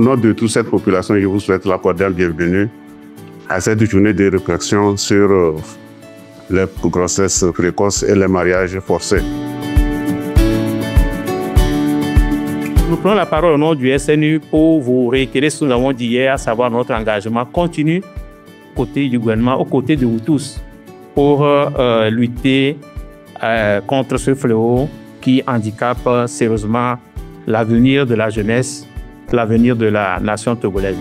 au nom de toute cette population, je vous souhaite la cordiale bienvenue à cette journée de réflexion sur les grossesses précoces et les mariages forcés. Nous prenons la parole au nom du SNU pour vous réitérer ce que nous avons dit hier, à savoir notre engagement continu aux côtés du gouvernement, aux côtés de vous tous, pour lutter contre ce fléau qui handicape sérieusement l'avenir de la jeunesse, l'avenir de la nation togolaise.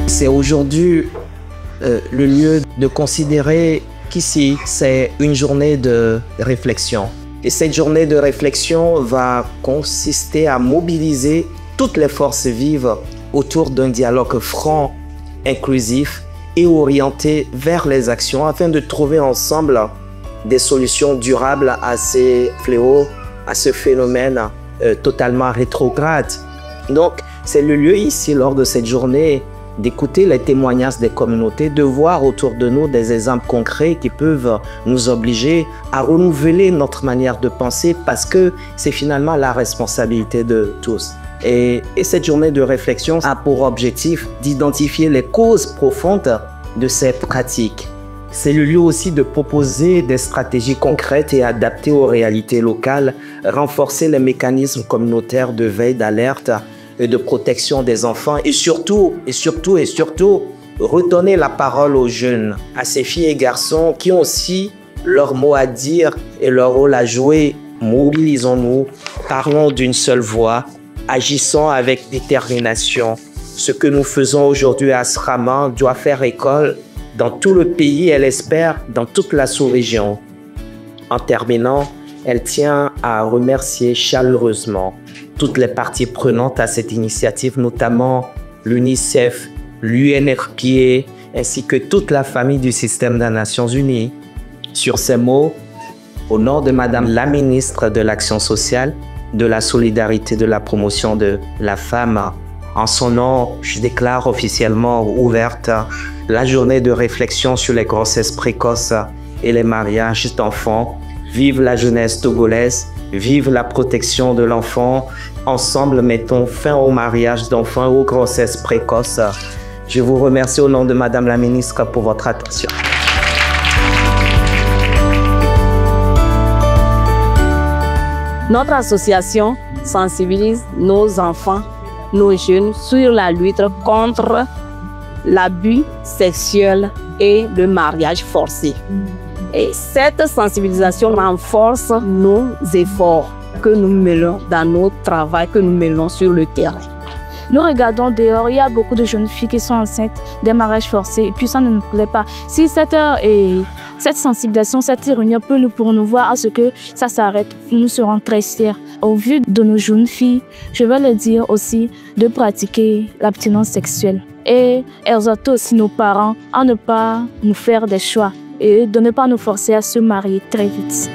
C'est aujourd'hui le lieu de considérer qu'ici, c'est une journée de réflexion. Et cette journée de réflexion va consister à mobiliser toutes les forces vives autour d'un dialogue franc, inclusif et orienté vers les actions afin de trouver ensemble des solutions durables à ces fléaux, à ce phénomène totalement rétrograde. Donc, c'est le lieu ici, lors de cette journée, d'écouter les témoignages des communautés, de voir autour de nous des exemples concrets qui peuvent nous obliger à renouveler notre manière de penser parce que c'est finalement la responsabilité de tous. Et cette journée de réflexion a pour objectif d'identifier les causes profondes de ces pratiques. C'est le lieu aussi de proposer des stratégies concrètes et adaptées aux réalités locales, renforcer les mécanismes communautaires de veille, d'alerte et de protection des enfants et surtout, redonner la parole aux jeunes, à ces filles et garçons qui ont aussi leur mot à dire et leur rôle à jouer. Mobilisons-nous, parlons d'une seule voix, agissons avec détermination. Ce que nous faisons aujourd'hui à Sraman doit faire école dans tout le pays, elle espère, dans toute la sous-région. En terminant, elle tient à remercier chaleureusement toutes les parties prenantes à cette initiative, notamment l'UNICEF, l'UNFPA, ainsi que toute la famille du système des Nations Unies. Sur ces mots, au nom de Madame la ministre de l'Action sociale, de la solidarité, de la promotion de la femme, en son nom, je déclare officiellement ouverte la journée de réflexion sur les grossesses précoces et les mariages d'enfants. Vive la jeunesse togolaise, vive la protection de l'enfant. Ensemble, mettons fin au mariage d'enfants et aux grossesses précoces. Je vous remercie au nom de Madame la ministre pour votre attention. Notre association sensibilise nos enfants, nos jeunes sur la lutte contre l'abus sexuel et le mariage forcé. Et cette sensibilisation renforce nos efforts que nous menons dans notre travail, que nous menons sur le terrain. Nous regardons dehors, il y a beaucoup de jeunes filles qui sont enceintes, des mariages forcés, et puis ça ne nous plaît pas. Si cette sensibilisation, cette réunion peut pour nous voir à ce que ça s'arrête, nous serons très fiers. Au vu de nos jeunes filles, je vais leur dire aussi de pratiquer l'abstinence sexuelle et exhorter aussi nos parents à ne pas nous faire des choix et de ne pas nous forcer à se marier très vite.